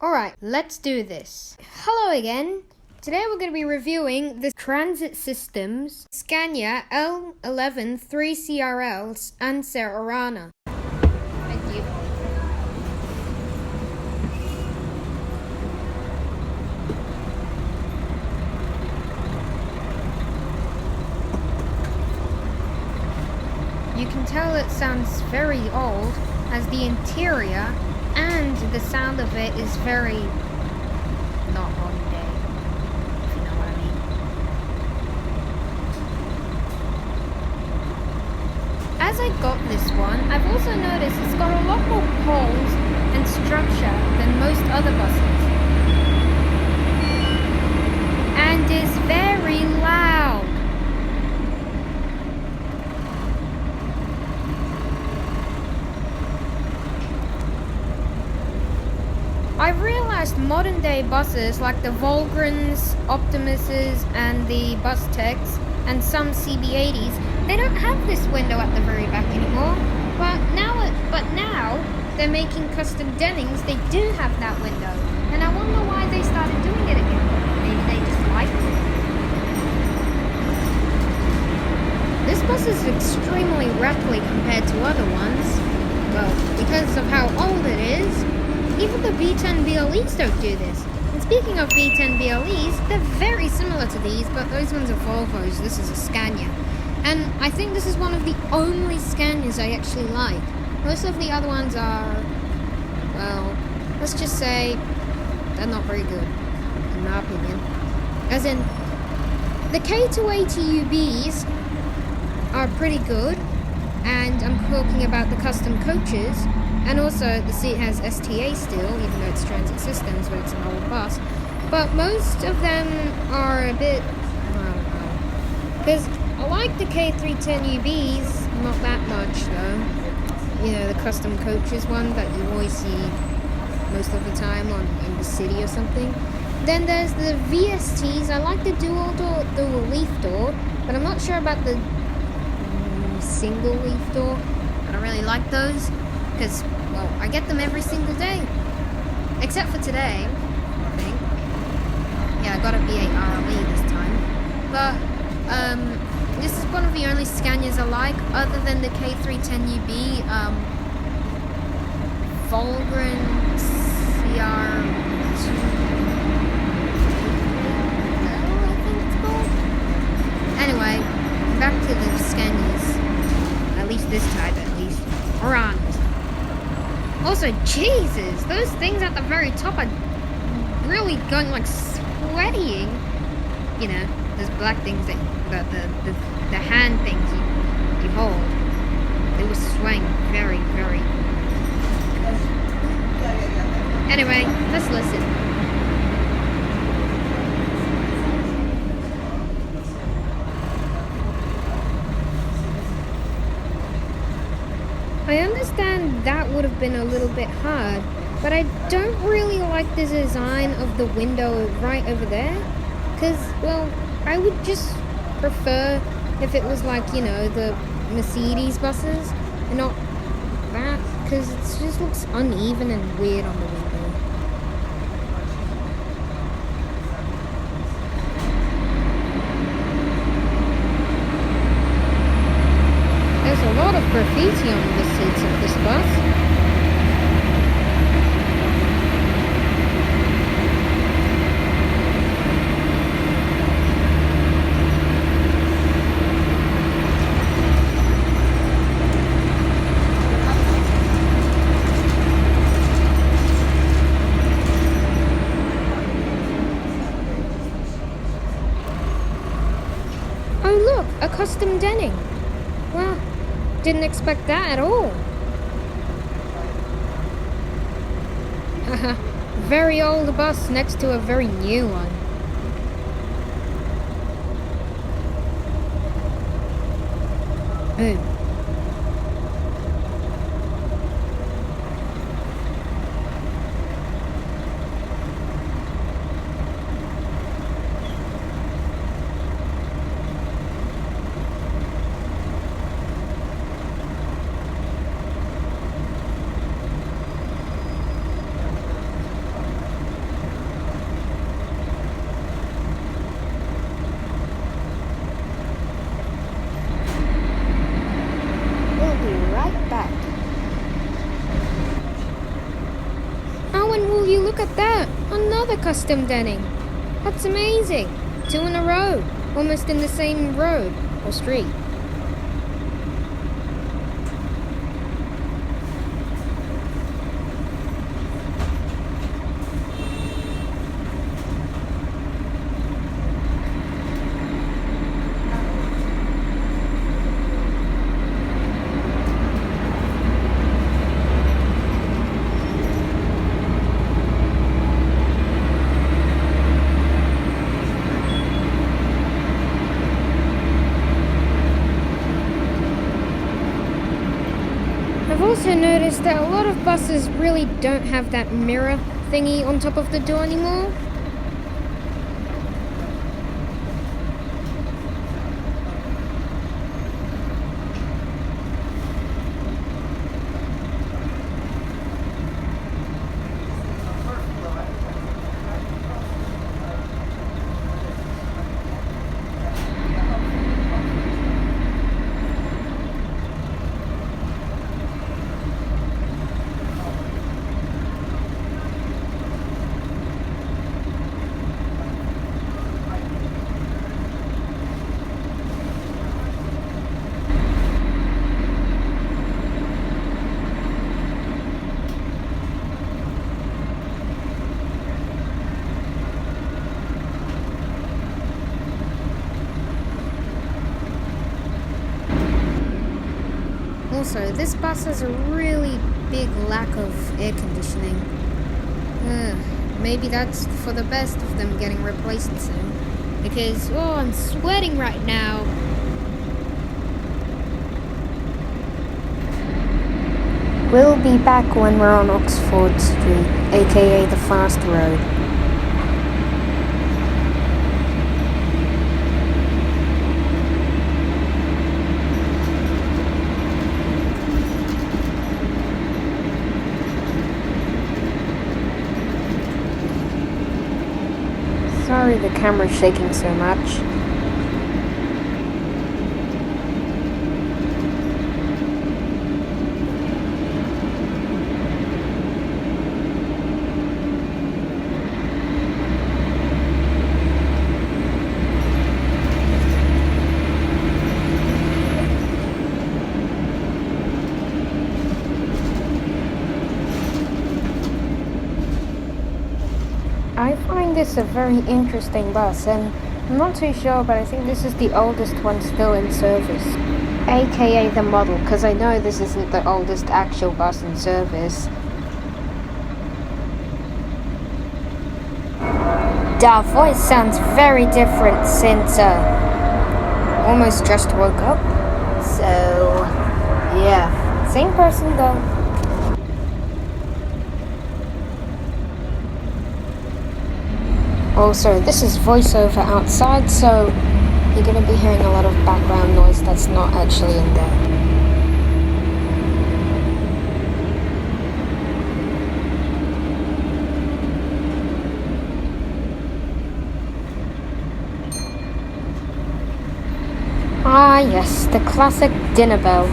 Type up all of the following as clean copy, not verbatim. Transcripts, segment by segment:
Alright, let's do this. Hello again. Today we're going to be reviewing the transit systems Scania L113CRL's Ansair Orana. Thank you. You can tell it sounds very old, as the interior and the sound of it is very not modern day, if you know what I mean. As I got this one, I've also noticed it's got a lot more poles and structure than most other buses. And is very loud. I've realized modern day buses like the Volgrens, Optimuses, and the Bus Techs, and some CB80s, they don't have this window at the very back anymore. But now they're making custom Dennings, they do have that window. And I wonder why they started doing it again. Maybe they just like it. This bus is extremely rattly compared to other ones. Well, because of how old it is. Even the B10 BLEs don't do this. And speaking of B10 BLEs, they're very similar to these, but those ones are Volvos, this is a Scania. And I think this is one of the only Scanias I actually like. Most of the other ones are, well, let's just say, they're not very good, in my opinion. As in, the K280UBs are pretty good, and I'm talking about the custom coaches. And also, the seat has STA still, even though it's transit systems, but it's an old bus. But most of them are a bit, I don't know. Because I like the K310UBs, not that much though. You know, the custom coaches one that you always see most of the time in the city or something. Then there's the VSTs. I like the dual leaf door, but I'm not sure about the single leaf door. I don't really like those. Because, well, I get them every single day. Except for today, I think. Yeah, I got a V8 RLE this time. But, this is one of the only Scanias I like, other than the K310UB, Volgren CR2, I think it's called. Anyway, back to the Scanias. At least this type, at least. Orana. Also, Jesus, those things at the very top are really going like sweatying. You know, those black things that the hand things you hold. They were swaying very, very. Anyway, let's listen. I understand that would have been a little bit hard, but I don't really like the design of the window right over there. Because, well, I would just prefer if it was like, you know, the Mercedes buses, and not that, because it just looks uneven and weird on the window. There's a lot of graffiti on the seats of this bus. Oh look, a custom Denning. Wow. Didn't expect that at all. Haha, very old bus next to a very new one. Boom. look at that! Another custom denning! That's amazing! 2 in a row, almost in the same road or street. I've also noticed that a lot of buses really don't have that mirror thingy on top of the door anymore. Also, this bus has a really big lack of air conditioning. Maybe that's for the best of them getting replaced soon. Because, oh, I'm sweating right now. We'll be back when we're on Oxford Street, aka the fast road. Sorry the camera's shaking so much. I find this a very interesting bus, and I'm not too sure, but I think this is the oldest one still in service. AKA the model, because I know this isn't the oldest actual bus in service. That voice sounds very different since almost just woke up. So, yeah, same person though. Also, this is voiceover outside, so you're going to be hearing a lot of background noise that's not actually in there. Ah yes, the classic dinner bell.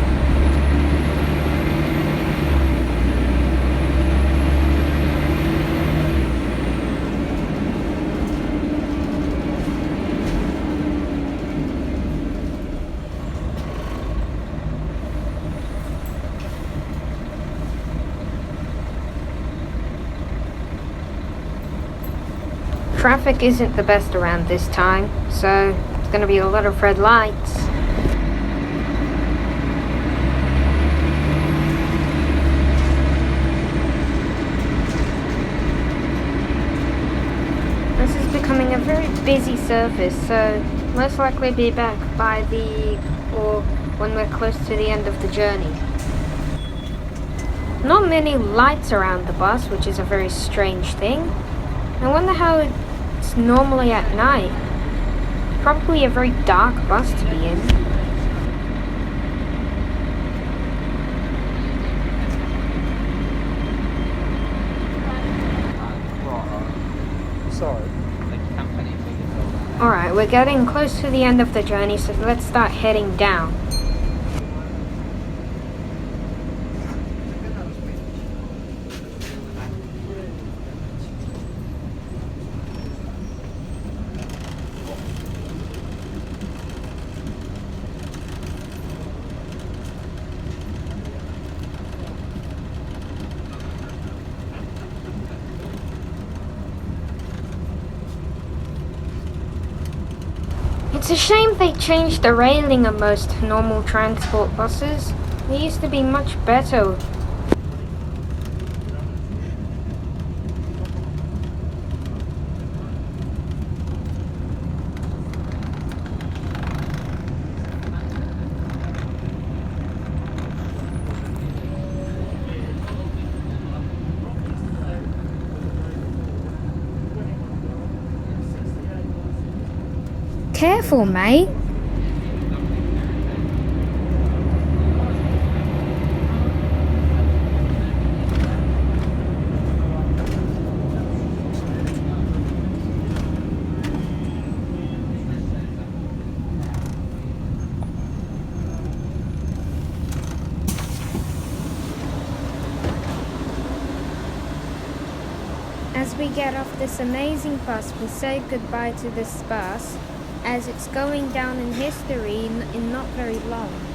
Traffic isn't the best around this time, so it's going to be a lot of red lights. This is becoming a very busy service, so most likely be back by when we're close to the end of the journey. Not many lights around the bus, which is a very strange thing. I wonder how it's normally at night. Probably a very dark bus to be in. Sorry. Alright, we're getting close to the end of the journey, so let's start heading down. It's a shame they changed the railing on most normal transport buses. They used to be much better. Careful, mate. As we get off this amazing bus, we say goodbye to this bus, as it's going down in history in not very long.